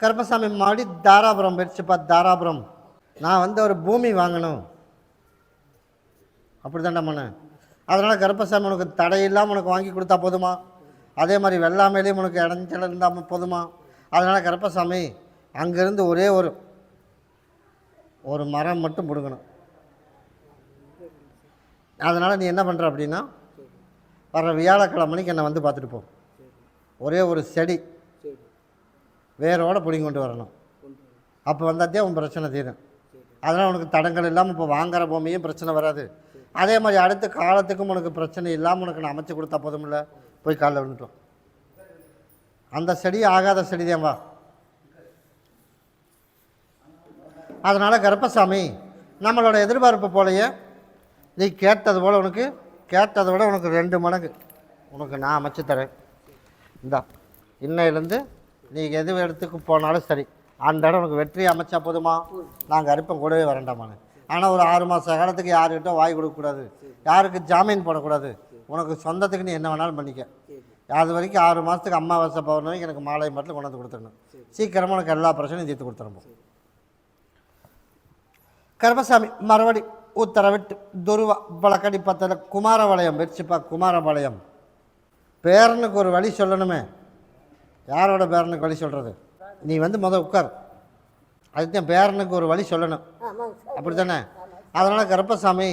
கருப்பசாமி மாடி தாராபுரம் போயிடுச்சுப்பா. தாராபுரம் நான் வந்து ஒரு பூமி வாங்கணும் அப்படி தான்டா மண்ணு. அதனால் கருப்பசாமி உனக்கு தடையில்லாமல் உனக்கு வாங்கி கொடுத்தா போதுமா? அதே மாதிரி வெள்ளாமையிலையும் உனக்கு இடைஞ்சல் இருந்தால் போதுமா? அதனால் கருப்பசாமி அங்கேருந்து ஒரே ஒரு மரம் மட்டும் பிடுங்கணும். அதனால் நீ என்ன பண்ணுற அப்படின்னா, வர வியாழக்கிழமைக்கு என்னை வந்து பார்த்துட்டு போ. ஒரே ஒரு செடி வேரோடு பிடிங்கி கொண்டு வரணும். அப்போ வந்தாத்தே உன் பிரச்சனை தீரும். அதனால் உனக்கு தடங்கள் இல்லாமல் இப்போ வாங்குகிற பூமியும் பிரச்சனை வராது. அதே மாதிரி அடுத்த காலத்துக்கும் உனக்கு பிரச்சனை இல்லாமல் உனக்கு நான் அமைச்சு கொடுத்தா போதுமில்ல. போய் காலைல விழுந்துட்டோம். அந்த செடி ஆகாத செடி தான் வா. அதனால் கருப்பசாமி நம்மளோட எதிர்பார்ப்பு போலையே நீ கேட்டது போல் கேட்டதை விட உனக்கு 2 மடங்கு உனக்கு நான் அமைச்சு தரேன். இந்தா இன்னையிலேருந்து நீ எது இடத்துக்கு போனாலும் சரி, அந்த இடம் உனக்கு வெற்றி அமைச்சா போதுமா? நாங்கள் அறுப்பம் கூடவே வரண்டாமான்னு. ஆனால் ஒரு 6 மாத காலத்துக்கு யாருக்கிட்ட வாய் கொடுக்கக்கூடாது, யாருக்கு ஜாமீன் போடக்கூடாது. உனக்கு சொந்தத்துக்கு நீ என்ன வேணாலும் பண்ணிக்க. அது வரைக்கும் 6 மாதத்துக்கு அமாவாசை பௌர்ணமிக்கு எனக்கு மாலை மட்டும் கொண்டு வந்து கொடுத்துடணும். சீக்கிரமாக உனக்கு எல்லா பிரச்சனையும் தீர்த்து கொடுத்துருப்போம். கருப்பசாமி மறுபடி உத்தரவிட்டு துருவா வழக்கடி பத்தில் குமாரபாளையம் வச்சுப்பா. குமாரபாளையம் பேரனுக்கு ஒரு வழி சொல்லணுமே. யாரோட பேரனுக்கு வழி சொல்கிறது? நீ வந்து உட்கார். அதுதான் பேரனுக்கு ஒரு வழி சொல்லணும், அப்படி தானே? அதனால் கருப்பசாமி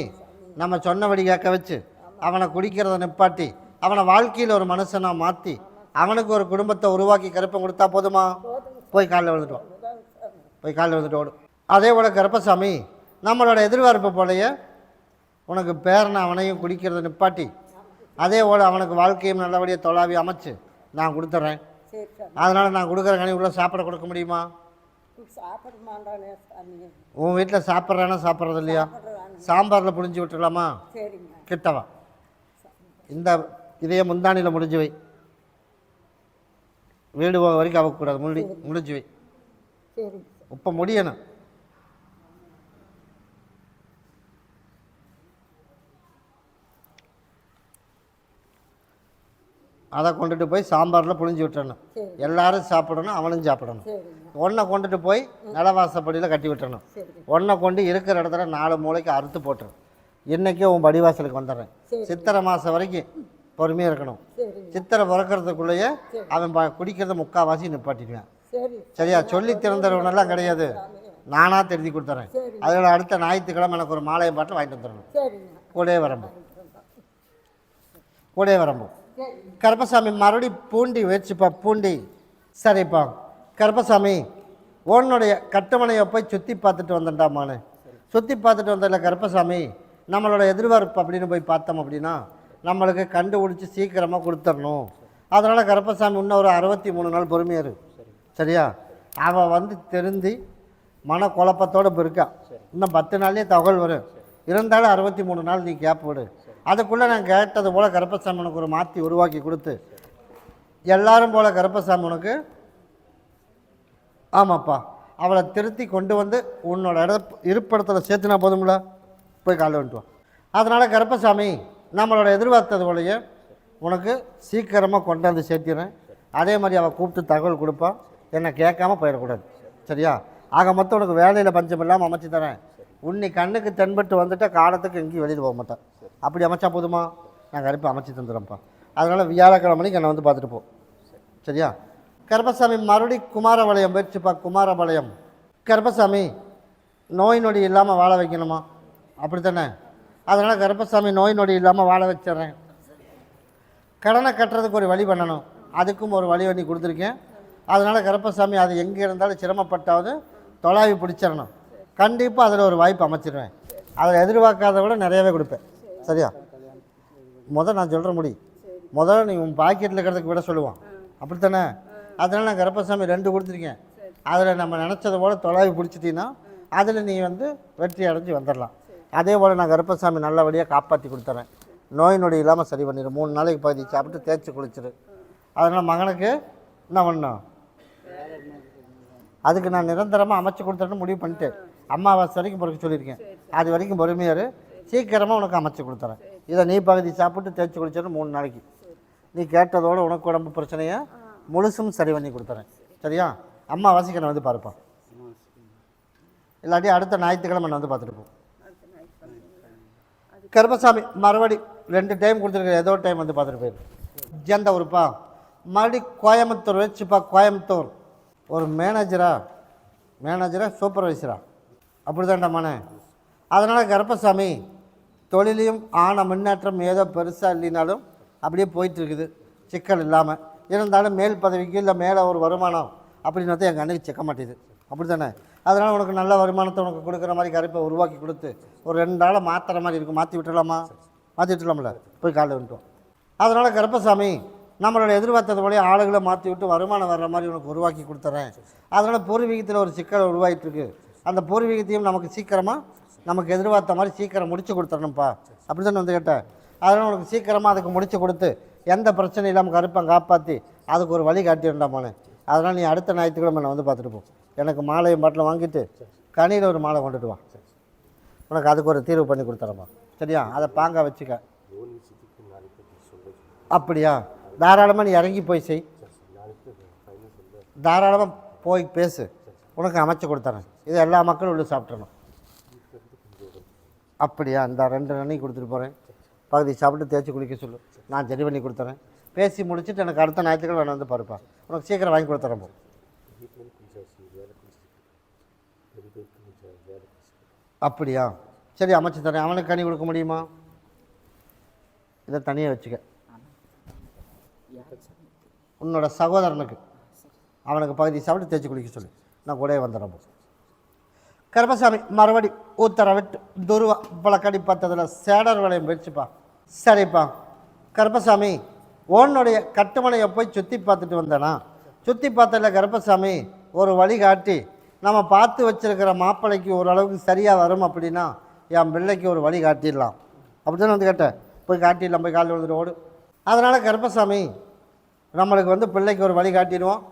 நம்ம சொன்னபடி கேட்க வச்சு அவனை குடிக்கிறத நிப்பாட்டி அவனை வாழ்க்கையில் ஒரு மனுஷனாக மாற்றி அவனுக்கு ஒரு குடும்பத்தை உருவாக்கி கருப்பம் கொடுத்தா போதுமா? போய் காலில் விழுந்துட்டோம். போய் காலில் விழுந்துட்டு ஓடும். அதே போல் கருப்பசாமி நம்மளோட எதிர்பார்ப்பு போலையே உனக்கு பேரனை அவனையும் குடிக்கிறத நிப்பாட்டி அதே போல் அவனுக்கு வாழ்க்கையும் நல்லபடியாக தொலாவி அமைச்சு நான் கொடுத்துட்றேன். அதனால் நான் கொடுக்குற கனி உள்ள சாப்பிட கொடுக்க முடியுமா? உன் வீட்டில் சாப்பிட்றானா சாப்பிட்றது இல்லையா? சாம்பாரில் புழிஞ்சு விட்டுடலாமா? கிட்டவா இந்த இதையே முந்தானியில் முடிஞ்சு வை. வீடு போக வரைக்கும் அவக்கூடாது. முடிஞ்சு வை. இப்போ முடியணும். அதை கொண்டுட்டு போய் சாம்பாரில் புழிஞ்சு விட்டுறணும். எல்லாரும் சாப்பிடணும், அவனும் சாப்பிடணும். ஒன்றை கொண்டுட்டு போய் நிலவாசப்படியில் கட்டி விட்டுறணும். ஒன்றை கொண்டு இருக்கிற இடத்துல 4 மூளைக்கு அறுத்து போட்டுரும். இன்றைக்கே உன் படிவாசலுக்கு வந்துடுறேன். சித்திரை மாதம் வரைக்கும் பொறுமையாக இருக்கணும். சித்திரை பிறக்கிறதுக்குள்ளேயே அவன் குடிக்கிறத 3/4 நிப்பாட்டிடுவேன். சரியா? சொல்லி திறந்தவனெல்லாம் கிடையாது, நானாக தெரிஞ்சு கொடுத்துறேன். அதோட அடுத்த ஞாயிற்றுக்கிழமை எனக்கு ஒரு மாலையை பாட்டில் வாங்கிட்டு வந்துடணும். கூடவே வரம்போ. கருப்பசாமி மறுபடி பூண்டி வச்சுப்பா. பூண்டி சரிப்பா. கருப்பசாமி உன்னுடைய கட்டுமனையை போய் சுற்றி பார்த்துட்டு வந்துட்டாமான்னு. சுற்றி பார்த்துட்டு வந்ததில்ல கருப்பசாமி நம்மளோட எதிர்பார்ப்பு அப்படின்னு போய் பார்த்தோம் அப்படின்னா நம்மளுக்கு கண்டுபிடிச்சி சீக்கிரமாக கொடுத்துடணும். அதனால் கருப்பசாமி இன்னும் ஒரு 63 நாள் பொறுமையாரு. சரியா? அவள் வந்து தெரிஞ்சு மன குழப்பத்தோடு இப்போ இருக்கா. இன்னும் 10 நாள்லேயே தகவல் வரும். இருந்தாலும் 63 நாள் நீ கேப் விடு. அதுக்குள்ளே நான் கேட்டது போல் கருப்பசாமி உனக்கு ஒரு மாற்றி உருவாக்கி கொடுத்து எல்லாரும் போல் கருப்பசாமி உனக்கு ஆமாப்பா அவளை திருத்தி கொண்டு வந்து உன்னோட இருப்பிடத்தில் சேர்த்துனா போதும்ல. போய் காலைல வந்துட்டுவான். அதனால் கருப்பசாமி நம்மளோட எதிர்பார்த்தது போலையே உனக்கு சீக்கிரமாக கொண்டாந்து சேர்த்திடுறேன். அதே மாதிரி அவள் கூப்பிட்டு தகவல் கொடுப்பான். என்னை கேட்காம போயிடக்கூடாது. சரியா? ஆக மொத்தம் உனக்கு வேலையில் பஞ்சம் இல்லாமல் அமைச்சு தரேன். உன்னை கண்ணுக்கு தென்பட்டு வந்துட்டால் காலத்துக்கு எங்கேயும் வெளியில் போக மாட்டேன். அப்படி அமைச்சா போதுமா? நான் கருப்பை அமைச்சு தந்துடுறேன்ப்பா. அதனால் வியாழக்கிழமைக்கு என்னை வந்து பார்த்துட்டு போ. சரியா? கருப்பசாமி மறுபடி குமாரபாளையம் போயிடுச்சுப்பா. குமாரபாளையம் கருப்பசாமி நோய் நொடி இல்லாமல் வாழ வைக்கணுமா? அப்படி தானே? அதனால் கருப்பசாமி நோய் நொடி இல்லாமல் வாழ வச்சிட்றேன். கடனை கட்டுறதுக்கு ஒரு வழி பண்ணணும். அதுக்கும் ஒரு வழி பண்ணி கொடுத்துருக்கேன். அதனால் கருப்பசாமி அது எங்கே இருந்தாலும் சிரமப்பட்டாவது தொலாவி பிடிச்சிடணும். கண்டிப்பாக அதில் ஒரு வாய்ப்பு அமைச்சிடுவேன். அதில் எதிர்பார்க்காத விட நிறையவே கொடுப்பேன். சரியா? நான் சொல்கிற முதல்ல நீ உன் பாக்கெட்டில் இருக்கிறதுக்கு விட சொல்லுவான். அப்படித்தானே? அதனால் நான் கருப்பசாமி 2 கொடுத்துருக்கேன். அதில் நம்ம நினச்சதை போல் தொலாவி பிடிச்சிட்டின்னா அதில் நீ வந்து வெற்றி அடைஞ்சு வந்துடலாம். அதே போல் நான் கருப்பசாமி நல்லபடியாக காப்பாற்றி கொடுத்துறேன். நோய் நொடி இல்லாமல் சரி பண்ணிடு. 3 நாளைக்கு பகுதி சாப்பிட்டு தேய்ச்சி குளிச்சிடு. அதனால் மகனுக்கு என்ன பண்ணணும்? அதுக்கு நான் நிரந்தரமாக அமைச்சு கொடுத்துறேன்னு முடிவு பண்ணிட்டேன். அம்மாவாசை வரைக்கும் பொறுக்க சொல்லியிருக்கேன். அது வரைக்கும் பொறுமையாரு. சீக்கிரமாக உனக்கு அமைச்சு கொடுத்துறேன். இதை நீ பகுதி சாப்பிட்டு தேய்ச்சி குளிச்சிட்டு 3 நாளைக்கு நீ கேட்டதோடு உனக்கு உடம்பு பிரச்சனையை முழுசும் சரி பண்ணி கொடுத்துறேன். சரியா? அம்மாவாசைக்கு என்னை வந்து பாருப்பா, இல்லாட்டி அடுத்த ஞாயிற்றுக்கிழமை என்னை வந்து பார்த்துட்டு போ. கருப்பசாமி மறுபடி 2 டைம் கொடுத்துருக்க, ஏதோ டைம் வந்து பார்த்துட்டு போயிரு. எந்த ஊருப்பா? மறுபடி கோயம்புத்தூர் வச்சுப்பா. கோயம்புத்தூர் ஒரு மேனேஜரா சூப்பர்வைசரா அப்படி தான்டாமாண்ணே. அதனால் கருப்பசாமி தொழிலையும் ஆன முன்னேற்றம் ஏதோ பெருசாக இல்லைனாலும் அப்படியே போயிட்டுருக்குது, சிக்கல் இல்லாமல். இருந்தாலும் மேல் பதவிக்கு இல்லை மேலே ஒரு வருமானம் அப்படின்னு என் கண்ணுக்கு சிக்க மாட்டேது, அப்படி தானே? அதனால் உனக்கு நல்ல வருமானத்தை உனக்கு கொடுக்குற மாதிரி கருப்பை உருவாக்கி கொடுத்து ஒரு 2 நாளை மாற்றுற மாதிரி இருக்கும். மாற்றி விட்டுலாமா? மாற்றி விட்டுலாம்ல, போய் காலையில் வந்துட்டோம். அதனால் கருப்பசாமி நம்மளோட எதிர்பார்த்தது போலே ஆளுகளை மாற்றி விட்டு வருமானம் வர்ற மாதிரி உனக்கு உருவாக்கி கொடுத்துறேன். அதனால் பூர்வீகத்தில் ஒரு சிக்கல் உருவாகிட்டுருக்கு. அந்த பூர்வீகத்தையும் நமக்கு சீக்கிரமாக நமக்கு எதிர்பார்த்த மாதிரி சீக்கிரம் முடிச்சு கொடுத்துடணும்ப்பா, அப்படி தானே வந்து கேட்டேன். அதனால் உனக்கு சீக்கிரமாக அதுக்கு முடிச்சு கொடுத்து எந்த பிரச்சனையும் இல்லாமல் கருப்பை காப்பாற்றி அதுக்கு ஒரு வழி காட்டிடண்டாமானே. அதனால் நீ அடுத்த ஞாயிற்றுக்கிழமை நான் வந்து பார்த்துட்டு போ. எனக்கு மாலையும் பாட்டில் வாங்கிட்டு கனியில் ஒரு மாலை கொண்டுட்டு வா, உனக்கு அதுக்கு ஒரு தீர்வு பண்ணி கொடுத்துறப்பா, சரியா? அதை பாங்க வச்சுக்க. அப்படியா? தாராளமாக நீ இறங்கி போய் செய், தாராளமாக போய் பேசு, உனக்கு அமைச்சு கொடுத்துறேன். இது எல்லா மக்களும் உள்ள சாப்பிட்றணும். அப்படியா? இந்த 2 அன்னைக்கு கொடுத்துட்டு போகிறேன், பகுதி சாப்பிட்டு தேய்ச்சி குளிக்க சொல்லு, நான் சரி பண்ணி கொடுத்துறேன். பேசி முடிச்சுட்டு எனக்கு அடுத்த ஞாயிற்றுக்கிழமை வேணும் வந்து பாருப்பா, உனக்கு சீக்கிரம் வாங்கி கொடுத்துறேன் போ. அப்படியா? சரி, அமைச்சு தரேன். அவனுக்கு கனி கொடுக்க முடியுமா? இதை தனியாக வச்சுக்க. உன்னோட சகோதரனுக்கு அவனுக்கு பகுதி சாப்பிட்டு தேய்ச்சி குளிக்க சொல்லு, நான் கூடவே வந்துடுறேன் போ. கருப்பசாமி மறுபடி உத்தரவிட்டு துருவா பழக்கடி பார்த்ததில் சேடர் வளையம் போயிடுச்சுப்பா. சரிப்பா கருப்பசாமி, உன்னுடைய கட்டுமனையை போய் சுற்றி பார்த்துட்டு வந்தேனா? சுற்றி பார்த்ததில் கருப்பசாமி ஒரு வழி காட்டி நம்ம பார்த்து வச்சுருக்கிற மாப்பிள்ளைக்கு ஓரளவுக்கு சரியாக வரும் அப்படின்னா என் பிள்ளைக்கு ஒரு வழி காட்டிடலாம், அப்படி தானே வந்து கேட்டேன். போய் காட்டிடலாம், போய் காலில் வந்துட்டு ஓடு. அதனால் கருப்பசாமி நம்மளுக்கு வந்து பிள்ளைக்கு ஒரு வழி காட்டிடுவோம்.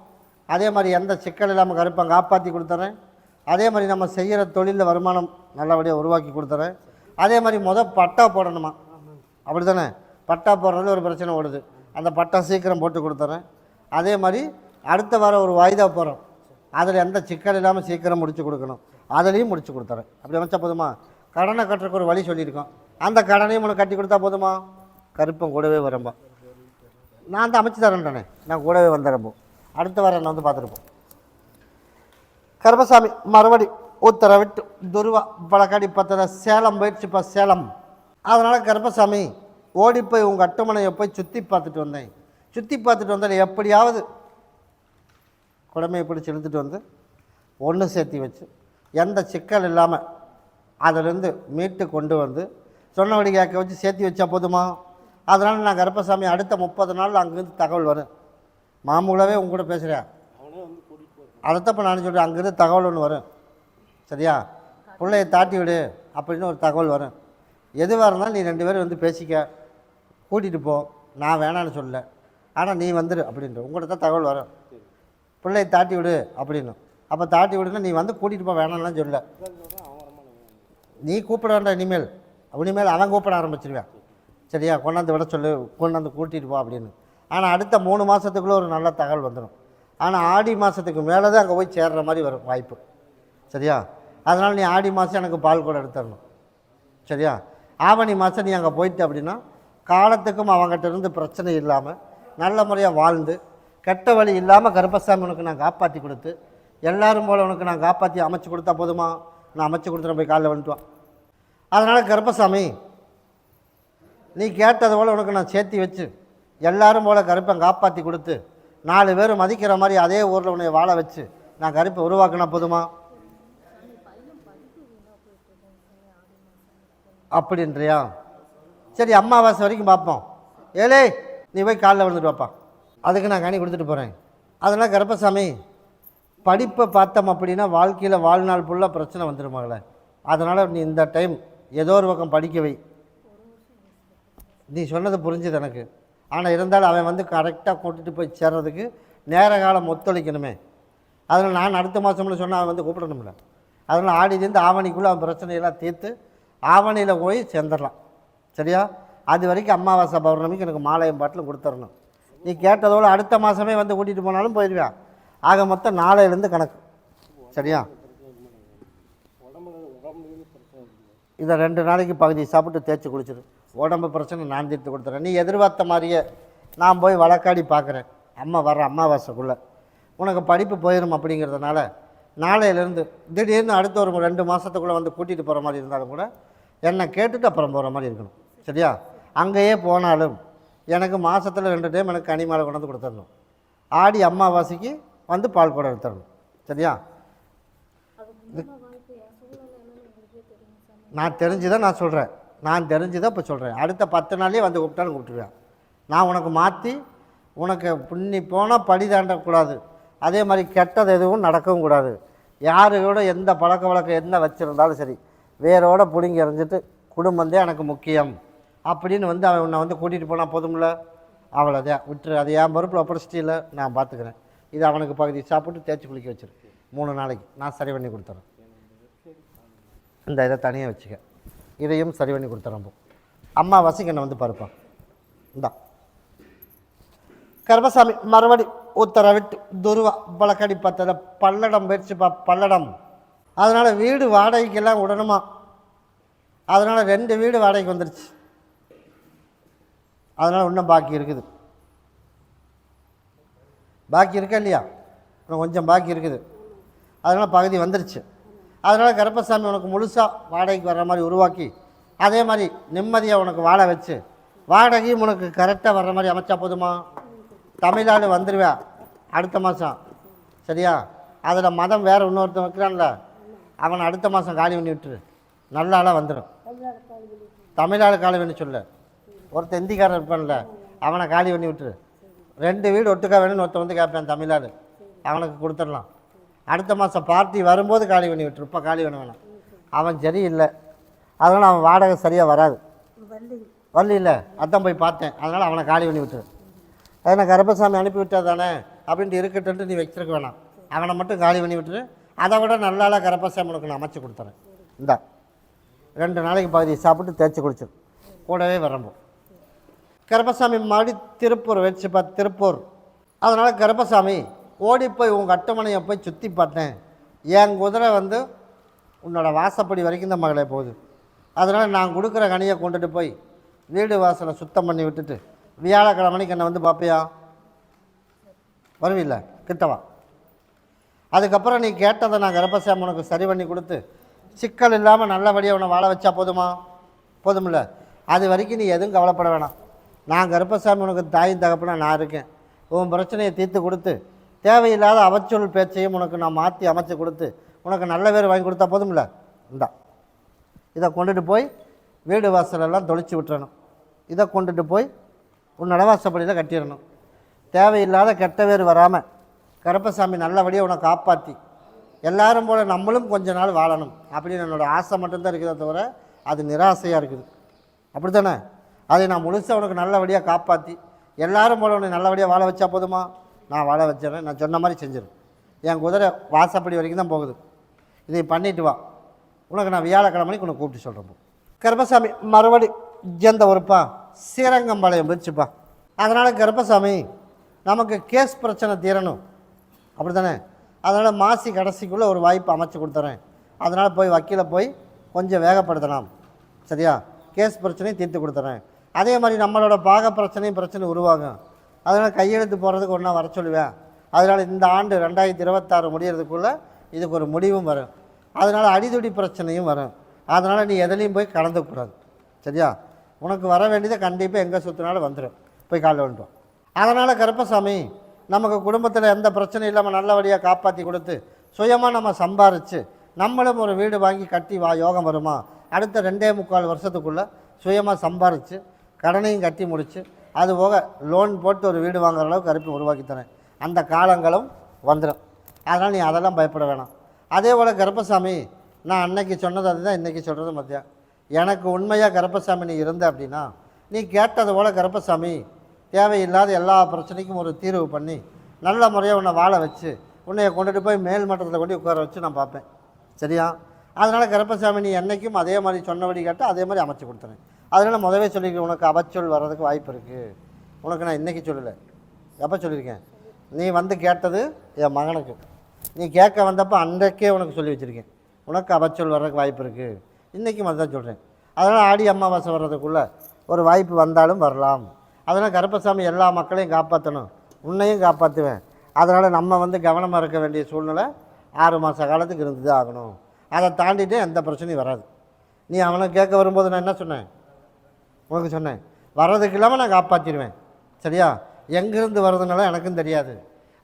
அதே மாதிரி எந்த சிக்கல் இல்லாமல் கருப்பை காப்பாற்றி கொடுத்துறேன். அதே மாதிரி நம்ம செய்கிற தொழிலில் வருமானம் நல்லபடியாக உருவாக்கி கொடுத்துறேன். அதே மாதிரி பட்டா போடணுமா, அப்படி தானே? பட்டா போடுறது ஒரு பிரச்சனை ஓடுது, அந்த பட்டா சீக்கிரம் போட்டு கொடுத்துறேன். அதே மாதிரி அடுத்த வாரம் ஒரு வாய்தா போகிறோம், அதில் எந்த சிக்கல் இல்லாமல் சீக்கிரம் முடித்து கொடுக்கணும், அதிலையும் முடித்து கொடுத்துறேன். அப்படி அமைச்சா போதுமா? கடனை கட்டுறக்கு ஒரு வழி சொல்லியிருக்கோம், அந்த கடனையும் உனக்கு கட்டி கொடுத்தா போதுமா? கருப்பம் கூடவே வரம்பா, நான் தான் அமைச்சு தரேன்டானே, நான் கூடவே வந்துடுறப்போ. அடுத்த வாரம் நான் வந்து பார்த்துருப்போம். கருப்பசாமி மறுபடி உத்தரவிட்டு துருவா பழக்கடி பார்த்ததில் சேலம் போயிடுச்சுப்பா, சேலம். அதனால் கருப்பசாமி ஓடி போய் உங்கள் அட்டுமனையை போய் சுற்றி பார்த்துட்டு வந்தேன். சுற்றி பார்த்துட்டு வந்தால் எப்படியாவது குடமையை பிடிச்சி இழுத்துட்டு வந்து ஒன்று சேர்த்தி வச்சு எந்த சிக்கல் இல்லாமல் அதிலேருந்து மீட்டு கொண்டு வந்து சொன்னபடி கேட்க வச்சு சேர்த்தி வச்சா போதுமா? அதனால் நான் கருப்பசாமி அடுத்த 30 நாள் அங்கேருந்து தகவல் வரும். மாமூலாவே உங்க கூட பேசுகிறேன், அதைத்தப்போ நான் சொல்கிறேன். அங்கேருந்து தகவல் ஒன்று வரும், சரியா? பிள்ளையை தாட்டி விடு அப்படின்னு ஒரு தகவல் வரும். எதுவாக இருந்தாலும் நீ 2 பேரும் வந்து பேசிக்க, கூட்டிகிட்டு போ, நான் வேணான்னு சொல்லலை, ஆனால் நீ வந்துடு அப்படின்ற உங்கள்கிட்ட தான் தகவல் வரும். பிள்ளையை தாட்டி விடு அப்படின்னு, அப்போ தாட்டி விடுன்னா நீ வந்து கூட்டிகிட்டு போ, வேணாம்லாம் சொல்ல. நீ கூப்பிட வேண்டாம் இனிமேல், இனிமேல் அவன் கூப்பிட ஆரம்பிச்சிருவேன், சரியா? கொண்டாந்து விட சொல்லு, கொண்டாந்து கூட்டிகிட்டு போ அப்படின்னு. ஆனால் அடுத்த 3 மாதத்துக்குள்ளே ஒரு நல்ல தகவல் வந்துடும். ஆனால் ஆடி மாதத்துக்கு மேலே தான் அங்கே போய் சேர்ற மாதிரி வரும் வாய்ப்பு, சரியா? அதனால் நீ ஆடி மாதம் எனக்கு பால் கூட எடுத்துடணும், சரியா? ஆவணி மாதம் நீ அங்கே போயிட்டு அப்படின்னா காலத்துக்கும் அவங்ககிட்ட இருந்து பிரச்சனை இல்லாமல் நல்ல முறையாக வாழ்ந்து கெட்ட வழி இல்லாமல் கருப்பசாமி உனக்கு நான் காப்பாற்றி கொடுத்து எல்லோரும் போல் உனக்கு நான் காப்பாற்றி அமைச்சு கொடுத்தா போதுமா? நான் அமைச்சு கொடுத்துட்டு போய் காலையில் வந்துட்டுவான். அதனால் கருப்பசாமி நீ கேட்டது போல் உனக்கு நான் சேர்த்தி வச்சு எல்லோரும் போல் கருப்பை காப்பாற்றி கொடுத்து 4 பேர் மதிக்கிற மாதிரி அதே ஊரில் உன்னை வாழ வச்சு நான் கருப்பை உருவாக்கினா போதுமா? அப்படின்றியா? சரி, அம்மாவாசை வரைக்கும் பார்ப்போம். ஏலே நீ போய் காலைல வந்துட்டு வாப்பா, அதுக்கு நான் கனி கொடுத்துட்டு போகிறேன். அதனால் கருப்பசாமி படிப்பை பார்த்தோம் அப்படின்னா வாழ்க்கையில் வாழ்நாள் ஃபுல்லாக பிரச்சனை வந்துடுமாங்களே. அதனால் நீ இந்த டைம் ஏதோ ஒரு பக்கம் படிக்க வை. நீ சொன்னது புரிஞ்சுது எனக்கு. ஆனால் இருந்தாலும் அவன் வந்து கரெக்டாக கூட்டிகிட்டு போய் சேர்றதுக்கு நேர காலம் ஒத்துழைக்கணுமே. அதனால் நான் அடுத்த மாதம்னு சொன்னால் அவன் வந்து கூப்பிடணும்ல. அதனால் ஆடிலேருந்து ஆவணிக்குள்ளே அவன் பிரச்சனையெல்லாம் தீர்த்து ஆவணியில் போய் சேர்ந்துடலாம், சரியா? அது வரைக்கும் அமாவாசை பௌர்ணமிக்கு எனக்கு மாலையும் பாட்டிலும் கொடுத்துடணும். நீ கேட்டதோடு அடுத்த மாதமே வந்து கூட்டிகிட்டு போனாலும் போயிடுவேன். ஆக மொத்தம் நாளையிலேருந்து கணக்கு. சரியா? இதை 2 நாளைக்கு பகுதி சாப்பிட்டு தேய்ச்சி குளிச்சிடு. உடம்பு பிரச்சனை நான் தீர்த்து கொடுத்துறேன். நீ எதிர்பார்த்த மாதிரியே நான் போய் வழக்காடி பார்க்குறேன் அம்மா வர்ற அமாவாசைக்குள்ளே உனக்கு படிப்பு போயிடும் அப்படிங்கிறதுனால நாளையிலேருந்து திடீர்னு அடுத்த ஒரு 2 மாதத்துக்குள்ளே வந்து கூட்டிகிட்டு போகிற மாதிரி இருந்தாலும் கூட என்னை கேட்டுட்டு அப்புறம் போகிற மாதிரி இருக்கணும். சரியா? அங்கேயே போனாலும் எனக்கு மாதத்தில் 2 டைம் எனக்கு கனி மாலை கொண்டு வந்து கொடுத்துடணும். ஆடி அமாவாசைக்கு வந்து பால் கூட எடுத்துடணும். சரியா? நான் தெரிஞ்சுதான் நான் சொல்கிறேன். நான் தெரிஞ்சுதான் இப்போ சொல்கிறேன். அடுத்த 10 நாள்லேயே வந்து கூப்பிட்டாலும் கூப்பிட்டுருவேன். நான் உனக்கு மாற்றி உனக்கு புண்ணி போனால் படி தாண்டக்கூடாது. அதே மாதிரி கெட்டது எதுவும் நடக்கவும் கூடாது. யாரோட எந்த பழக்க வழக்கம் என்ன வச்சுருந்தாலும் சரி வேரோட பிடுங்கி எறிஞ்சிட்டு குடும்பந்தே எனக்கு முக்கியம் அப்படின்னு வந்து அவன் உன்னை வந்து கூட்டிகிட்டு போனால் போதும்ல, அவ்வளோதான் விட்டுரு. அது என் பொறுப்பில் ஒப்படைச்சிட்டியில் நான் பார்த்துக்கிறேன். இது அவனுக்கு பகுதி சாப்பிட்டு தேய்ச்சி குளிக்க வச்சிரு. 3 நாளைக்கு நான் சரி பண்ணி கொடுத்துறேன். இந்த இதை தனியாக வச்சுக்க. இதையும் சரி பண்ணி கொடுத்துறோம். அம்மாவாசைக்கு என்னை வந்து பருப்பான். இந்தா கர்மசாமி மறுபடி உத்தரவிட்டு துருவா பழக்கடி பார்த்ததில் பல்லடம் போயிடுச்சுப்பா. பல்லடம். அதனால் வீடு வாடகைக்கெல்லாம் விடணுமா. அதனால் 2 வீடு வாடகைக்கு வந்துடுச்சு. அதனால் இன்னும் பாக்கி இருக்குது. பாக்கி இருக்கா இல்லையா? இன்னும் கொஞ்சம் பாக்கி இருக்குது. அதனால் பகுதி வந்துருச்சு. அதனால் கருப்பசாமி உனக்கு முழுசாக வாடகைக்கு வர்ற மாதிரி உருவாக்கி அதே மாதிரி நிம்மதியாக உனக்கு வாழ வச்சு வாடகையும் உனக்கு கரெக்டாக வர்ற மாதிரி அமைச்சா போதுமா. தமிழ்நாடு வந்துடுவேன் அடுத்த மாதம். சரியா? அதில் மதம் வேறு இன்னொருத்தன் வைக்கிறான்ல அவனை அடுத்த மாதம் காலி பண்ணி விட்டுரு. நல்ல ஆளாக வந்துடும். தமிழ்நாடு காலி பண்ணி சொல்ல. ஒருத்தர் இந்திக்காரன் இருப்பான்ல அவனை காலி பண்ணி விட்டுரு. 2 வீடு ஒட்டுக்கா வேணும்னு ஒருத்தன் வந்து கேட்பேன் தமிழ்நாடு. அவனுக்கு கொடுத்துடலாம். அடுத்த மாதம் பார்ட்டி வரும்போது காலி பண்ணி விட்டுரு. இப்போ காலி பண்ண வேணாம். அவன் சரியில்லை. அதனால் அவன் வாடகை சரியாக வராது. வரல இல்லை அதான் போய் பார்த்தேன். அதனால் அவனை காலி பண்ணி விட்டுரு. அதனால் கருப்பசாமி அனுப்பி விட்டால் தானே அப்படின்ட்டு இருக்கட்டுன்ட்டு நீ வச்சிருக்க வேணாம். அவனை மட்டும் காலி பண்ணி விட்டுரு. அதை விட நல்லால கருப்பசாமி உனக்கு நான் அமைச்சு கொடுத்துறேன். இந்தா 2 நாளைக்கு பகுதி சாப்பிட்டு தேய்ச்சி குளிச்சிடும். கூடவே வரம்போ கருப்பசாமி மறுபடி திருப்பூர் வச்சுப்பா. திருப்பூர். அதனால் கருப்பசாமி ஓடி போய் உங்கள் அட்டமனையை போய் சுற்றி பார்த்தேன். என் குதிரை வந்து உன்னோட வாசப்படி வரைக்கும் தான் மகளே போகுது. அதனால் நான் கொடுக்குற கனியை கொண்டுட்டு போய் வீடு வாசலை சுத்தம் பண்ணி விட்டுட்டு வியாழக்கிழமைக்கு என்னை வந்து பார்ப்பியா? வருவில்ல? கிட்டவா. அதுக்கப்புறம் நீ கேட்டதை நான் கருப்பசாமி உனக்கு சரி பண்ணி கொடுத்து சிக்கல் இல்லாமல் நல்லபடியாக உன்னை வாழ வச்சா போதுமா? போதுமில்ல? அது வரைக்கும் நீ எதுவும் கவலைப்பட வேணாம். நான் கருப்பசாமி உனக்கு தாயும் தகப்பனா நான் இருக்கேன். உன் பிரச்சனையை தீர்த்து கொடுத்து தேவையில்லாத அவச்சொல் பேச்சையும் உனக்கு நான் மாற்றி அமைச்சு கொடுத்து உனக்கு நல்ல பேர் வாங்கி கொடுத்தா போதுமில்ல? இந்தா இதை கொண்டுட்டு போய் வீடு வாசலெல்லாம் தொளிச்சு விட்டுறணும். இதை கொண்டுட்டு போய் உன் நடவாசப்படியில் கட்டிடணும். தேவையில்லாத கெட்ட பேர் வராமல் கருப்பசாமி நல்லபடியாக உன்னை காப்பாற்றி எல்லாரும் போல் நம்மளும் கொஞ்ச நாள் வாழணும் அப்படின்னு என்னோடய ஆசை மட்டும்தான் இருக்குதே தவிர அது நிராசையாக இருக்குது. அப்படி தானே? அதை நான் முழுசாக உனக்கு நல்லபடியாக காப்பாற்றி எல்லாரும் போல் உன்னை நல்லபடியாக வாழ வச்சா போதுமா? நான் வாழ வச்சிடறேன். நான் சொன்ன மாதிரி செஞ்சிடும். என் குதிரை வாசப்படி வரைக்கும் தான் போகுது. இதை பண்ணிட்டு வா. உனக்கு நான் வியாழக்கிழமைக்கு உனக்கு கூப்பிட்டு சொல்கிறேன். கருப்பசாமி மறுபடி எந்த ஒருப்பா ஸ்ரீரங்கம்பாளையம் போயிடுச்சுப்பா. அதனால் கருப்பசாமி நமக்கு கேஸ் பிரச்சனை தீரணும். அப்படி தானே? அதனால் மாசி கடைசிக்குள்ளே ஒரு வாய்ப்பு அமைச்சு கொடுத்துறேன். அதனால் போய் வக்கீலை போய் கொஞ்சம் வேகப்படுத்தலாம். சரியா? கேஸ் பிரச்சனையும் தீர்த்து கொடுத்துறேன். அதே மாதிரி நம்மளோட பாக பிரச்சனை உருவாகும். அதனால் கையெழுத்து போடுறதுக்கு ஒன்றா வர சொல்லுவேன். அதனால் இந்த ஆண்டு 2026 முடிகிறதுக்குள்ளே இதுக்கு ஒரு முடிவும் வரும். அதனால் அடிதுடி பிரச்சனையும் வரும். அதனால் நீ எதுலேயும் போய் கலந்துக்கூடாது. சரியா? உனக்கு வர வேண்டியதை கண்டிப்பாக எங்கே சுற்றினாலும் வந்துடும். போய் காலைல வந்துட்டோம். அதனால் கருப்பசாமி நமக்கு குடும்பத்தில் எந்த பிரச்சனையும் இல்லாமல் நல்லபடியாக காப்பாற்றி கொடுத்து சுயமாக நம்ம சம்பாரித்து நம்மளும் ஒரு வீடு வாங்கி கட்டி யோகம் வருமா? அடுத்த 2.25 வருஷத்துக்குள்ளே சுயமாக சம்பாரித்து கடனையும் கட்டி முடித்து அது போக லோன் போட்டு ஒரு வீடு வாங்குற அளவுக்கு கருப்பை உருவாக்கி தரேன். அந்த காலங்களும் வந்துடும். அதனால் நீ அதெல்லாம் பயப்பட வேணாம். அதே போல் கருப்பசாமி நான் அன்னைக்கு சொன்னது அதுதான் இன்றைக்கி சொல்கிறது மத்தியா. எனக்கு உண்மையாக கருப்பசாமி நீ இருந்த அப்படின்னா நீ கேட்டது போல் கருப்பசாமி தேவையில்லாத எல்லா பிரச்சனைக்கும் ஒரு தீர்வு பண்ணி நல்ல முறையாக உன்னை வாழ வச்சு உன்னைய கொண்டுட்டு போய் மேல் மட்டத்தில் கொண்டு உட்கார வச்சு நான் பார்ப்பேன். சரியா? அதனால் கருப்பசாமி நீ என்றைக்கும் அதே மாதிரி சொன்னபடி கேட்டால் அதே மாதிரி அமைச்சு கொடுத்துறேன். அதனால் முதவே சொல்லியிருக்கேன் உனக்கு அவச்சொல் வர்றதுக்கு வாய்ப்பு இருக்குது. உனக்கு நான் இன்றைக்கி சொல்லலை. எப்போ சொல்லியிருக்கேன்? நீ வந்து கேட்டது என் மகனுக்கு. நீ கேட்க வந்தப்போ அன்றைக்கே உனக்கு சொல்லி வச்சுருக்கேன், உனக்கு அவச்சொல் வர்றதுக்கு வாய்ப்பு இருக்குது. இன்றைக்கும் அதுதான் சொல்கிறேன். அதனால் ஆடி அமாவாசை வர்றதுக்குள்ளே ஒரு வாய்ப்பு வந்தாலும் வரலாம். அதனால் கருப்பசாமி எல்லா மக்களையும் காப்பாற்றணும், உன்னையும் காப்பாற்றுவேன். அதனால் நம்ம வந்து கவனமாக இருக்க வேண்டிய சூழ்நிலை 6 மாத காலத்துக்கு இருந்து தான் ஆகணும். அதை தாண்டிட்டு எந்த பிரச்சனையும் வராது. நீ அவனை கேட்க வரும்போது நான் என்ன சொன்னேன் உனக்கு சொன்னேன், வர்றதுக்கு இல்லாமல் நான் காப்பாற்றிடுவேன். சரியா? எங்கேருந்து வர்றதுனால எனக்கும் தெரியாது.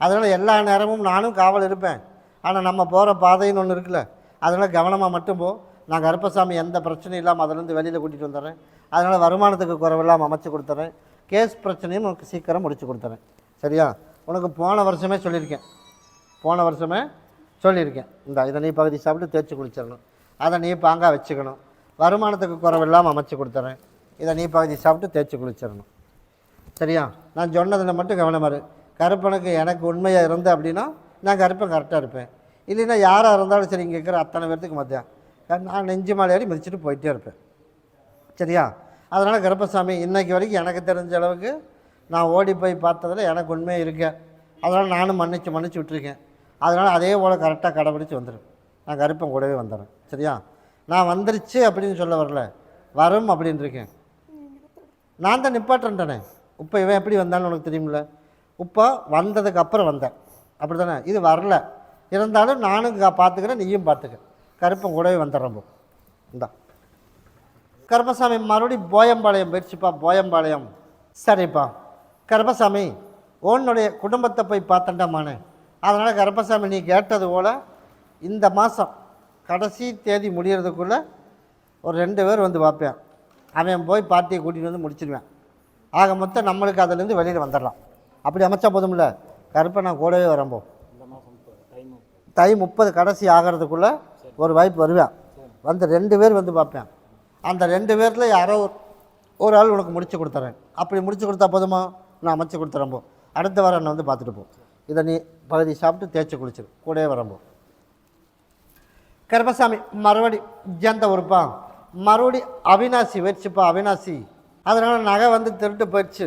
அதனால் எல்லா நேரமும் நானும் காவல் இருப்பேன். ஆனால் நம்ம போகிற பாதைன்னு ஒன்று இருக்குல்ல, அதனால் கவனமாக மட்டும் போ. நான் கருப்பசாமி எந்த பிரச்சனையும் இல்லாமல் அதிலேருந்து வெளியில் கூட்டிகிட்டு வந்துடுறேன். அதனால் வருமானத்துக்கு குறைவில்லாமல் அமைச்சு கொடுத்துறேன். கேஸ் பிரச்சனையும் உனக்கு சீக்கிரம் முடிச்சு கொடுத்துறேன். சரியா? உனக்கு போன வருஷமே சொல்லியிருக்கேன், இதை நீ பகுதி சாப்பிட்டு தேய்ச்சி குளிச்சிடணும். அதை நீ பாங்காக வச்சுக்கணும். வருமானத்துக்கு குறைவில்லாமல் அமைச்சு கொடுத்துறேன். இதை நீ பகுதி சாப்பிட்டு தேய்ச்சி குளிச்சிடணும். சரியா? நான் சொன்னதில் மட்டும் கவனமாக இரு. கருப்பனுக்கு எனக்கு உண்மையாக இருந்து அப்படின்னா நான் கருப்பன் கரெக்டாக இருப்பேன். இல்லைன்னா யாராக இருந்தாலும் சரி, இங்கே இருக்கிற அத்தனை பேர்த்துக்கு மத்தியா நான் நெஞ்சு மாலை ஏறி மிதிச்சுட்டு போயிட்டே இருப்பேன். சரியா? அதனால் கருப்பசாமி இன்றைக்கு வரைக்கும் எனக்கு தெரிஞ்ச அளவுக்கு நான் ஓடி போய் பார்த்ததில் எனக்கு உண்மையாக இருக்கேன். அதனால் நானும் மன்னிச்சு விட்டுருக்கேன். அதனால் அதே போல் கரெக்டாக கடைபிடிச்சி வந்துடும். நான் கருப்பன் கூடவே வந்துடுறேன். சரியா? நான் வந்துருச்சு அப்படின்னு சொல்ல வரல, வரும் அப்படின்னு இருக்கேன். நான் தான் நிப்பாட்டேன்ட்டானே. இப்போ இவன் எப்படி வந்தான்னு உனக்கு தெரியுமில்ல. இப்போ வந்ததுக்கு அப்புறம் வந்தேன், அப்படி தானே? இது வரல இருந்தாலும் நானும் பார்த்துக்கிறேன், நீயும் பார்த்துக்க. கருப்பன் கூடவே வந்துடுறேன். போ இந்தா கருப்பசாமி மறுபடியும் போயம்பாளையம் போயிடுச்சுப்பா. போயம்பாளையம் சரிப்பா. கருப்பசாமி உன்னுடைய குடும்பத்தை போய் பார்த்தண்டாமானே. அதனால் கருப்பசாமி நீ கேட்டது போல் இந்த மாதம் கடைசி தேதி முடிகிறதுக்குள்ளே ஒரு 2 பேர் வந்து பார்ப்பேன். அவன் போய் பார்ட்டியை கூட்டிகிட்டு வந்து முடிச்சிடுவேன். ஆக மொத்தம் நம்மளுக்கு அதிலேருந்து வெளியில் வந்துடலாம். அப்படி அமைச்சா போதும்ல. கருப்பை நான் கூடவே வரம்போ. தை 30 கடைசி ஆகிறதுக்குள்ளே ஒரு வாய்ப்பு வருவேன். வந்து 2 பேர் வந்து பார்ப்பேன். அந்த 2 பேரில் யாரோ ஒரு ஆள் உனக்கு முடிச்சு கொடுத்துறேன். அப்படி முடிச்சு கொடுத்தா போதுமா? நான் அமைச்சு கொடுத்துறம்போ. அடுத்த வாரம் என்னை வந்து பார்த்துட்டு போ. இதை நீ பகுதி சாப்பிட்டு தேய்ச்சி குளிச்சிரு, கூடவே வரம்போ. கருப்பசாமி மறுபடி ஜந்த உறுப்பா. மறுபடி அவினாசி வச்சுப்பா. அவினாசி அதனால் நகை வந்து திருட்டு போயிடுச்சு.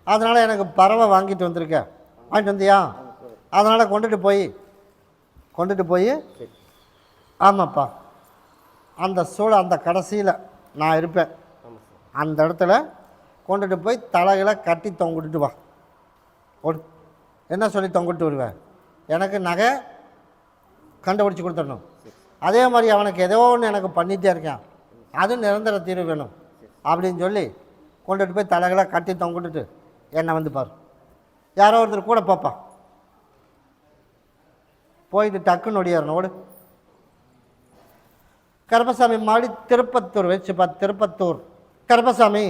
அதனால் எனக்கு பறவை வாங்கிட்டு வந்திருக்கேன். வாங்கிட்டு வந்தியா? அதனால் கொண்டுட்டு போய் ஆமாப்பா, அந்த அந்த கடைசியில் நான் இருப்பேன். அந்த இடத்துல கொண்டுட்டு போய் தலைகளை கட்டி தொங்கிட்டு வா. என்ன சொல்லி தொங்கிட்டு வருவேன்? எனக்கு நகை கண்டுபிடிச்சி கொடுத்துடணும். அதே மாதிரி அவனுக்கு ஏதோ ஒன்று எனக்கு பண்ணிகிட்டே இருக்கேன், அது நிரந்தர தீர்வு வேணும் அப்படின்னு சொல்லி கொண்டுட்டு போய் தலைகளை கட்டி தொங்கிட்டு என்னை வந்து பாரு. யாரோ ஒருத்தர் கூட பார்ப்பா. போயிட்டு டக்குன்னு ஒடியாரணும். ஓடு. கருப்பசாமி மாடி திருப்பத்தூர் வச்சுப்பா. திருப்பத்தூர் கருப்பசாமி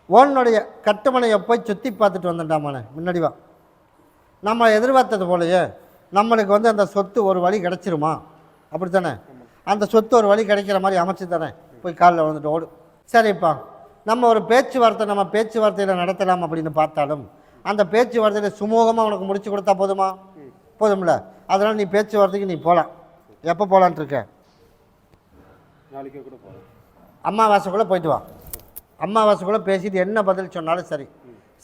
உன்னுடைய கட்டுமனையை போய் சுற்றி பார்த்துட்டு வந்துட்டாமானே. முன்னாடி வா. நம்ம எதிர்பார்த்தது போலையே நம்மளுக்கு வந்து அந்த சொத்து ஒரு வழி கிடச்சிருமா? அப்படி தானே? அந்த சொத்து ஒரு வழி கிடைக்கிற மாதிரி அமைச்சு தானே போய் காலில் வந்துட்டு ஓடு. சரிப்பா, நம்ம ஒரு பேச்சுவார்த்தையில் நடத்தலாம் அப்படின்னு பார்த்தாலும் அந்த பேச்சுவார்த்தையில் சுமூகமாக உனக்கு முடிச்சு கொடுத்தா போதுமா? போதும்ல. அதனால் நீ பேச்சுவார்த்தைக்கு நீ போகலாம். எப்போ போகலான்ட்டு இருக்க? நாளைக்கே கூட போகலாம். அமாவாசைக்குள்ளே போயிட்டு வா. அமாவாசைக்குள்ளே பேசிட்டு என்ன பதில் சொன்னாலும் சரி,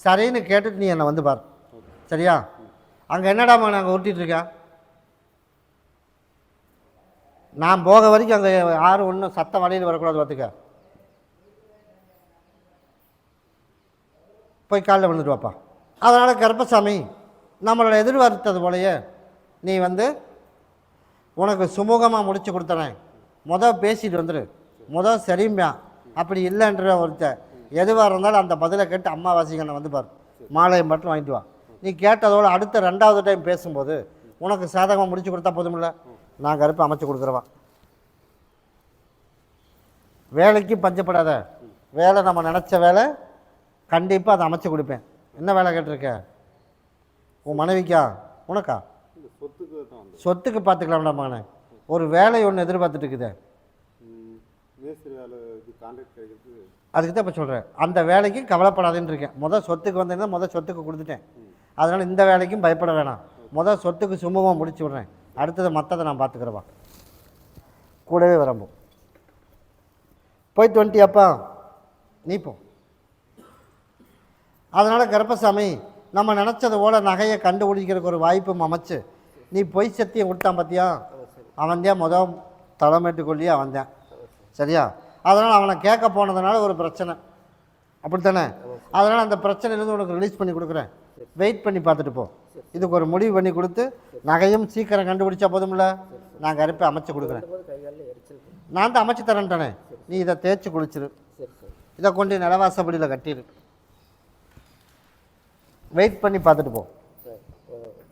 சரின்னு கேட்டுட்டு நீ என்னை வந்து பாரு. சரியா? அங்கே என்னடாமா நாங்கள் உருட்டிகிட்ருக்கேன். நான் போக வரைக்கும் அங்கே யாரும் ஒன்றும் சத்தம் வழியில் வரக்கூடாது. பார்த்துக்க. போய் காலில் விழுந்துட்டு வாப்பா. அதனால் கருப்பசாமி நம்மளோட எதிர்பார்த்தது போலையே நீ வந்து உனக்கு சுமூகமாக முடிச்சு கொடுத்துறேன். பேசிட்டு வந்துடு. சரிம்பா. அப்படி இல்லைன்ற ஒருத்தர் எதுவாக இருந்தாலும் அந்த பதிலை கேட்டு அம்மாவாசிகனை வந்து பாரு. மாலையை மட்டும் வாங்கிட்டு வா. நீ கேட்டதோடு அடுத்த 2வது டைம் பேசும்போது உனக்கு சாதகமாக முடிச்சு கொடுத்தா போதுமில்ல. நான் கருப்பை அமைச்சு கொடுக்குறவா. வேலைக்கு பஞ்சப்படாத. வேலை நம்ம நினச்ச வேலை கண்டிப்பாக அதை அமைச்சு கொடுப்பேன். என்ன வேலை கேட்டிருக்க? உன் மனைவிக்கா? உனக்கா? சொத்துக்கு பார்த்துக்கலாம்டா மகனே. ஒரு வேலை ஒன்று எதிர்பார்த்துட்டு இருக்குதே, அதுக்கு தான் இப்போ சொல்கிறேன். அந்த வேலைக்கு கவலைப்படாதுன்னு இருக்கேன். சொத்துக்கு வந்தீங்கன்னா சொத்துக்கு கொடுத்துட்டேன். அதனால் இந்த வேலைக்கும் பயப்பட வேணாம். சொத்துக்கு சுமூகமாக முடிச்சு விட்றேன். அடுத்தது மற்றதை நான் பார்த்துக்கிறவா. கூடவே வரம்போ. போயிட்டு வந்துட்டியாப்பா? நீ போ. அதனால் கருப்பசாமி நம்ம நினச்சது போல நகையை கண்டுபிடிக்கிறதுக்கு ஒரு வாய்ப்பும் அமைச்சு நீ பொய் சத்தியம் விட்டான் பார்த்தியா, அவன்தான் முதல் தலைமைட்டுக்கொள்ளியே அவன்தான். சரியா? அதனால் அவனை கேட்க போனதுனால ஒரு பிரச்சனை, அப்படித்தானே? அதனால் அந்த பிரச்சனையிலேருந்து உனக்கு ரிலீஸ் பண்ணி கொடுக்குறேன். வெயிட் பண்ணி பார்த்துட்டு போ. இதுக்கு ஒரு முடிவு பண்ணி கொடுத்து நகையும் சீக்கிரம் கண்டுபிடிச்சா போதும்ல, நான் கருப்பை அமைச்சு கொடுக்குறேன். நான் தான் அமைச்சு தரேன்ட்டானே, நீ இதை தேய்ச்சி குளிச்சிரு, இதை கொண்டு நிலவாசப்படியில் கட்டிடு. வெயிட் பண்ணி பார்த்துட்டு போ.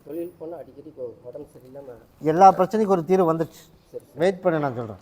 தொழில் போனால் அடிக்கடி உடம்பு சரியில்லாமல் எல்லா பிரச்சனைக்கும் ஒரு தீர்வு வந்துச்சு. வெயிட் பண்ணி நான் சொல்கிறேன்.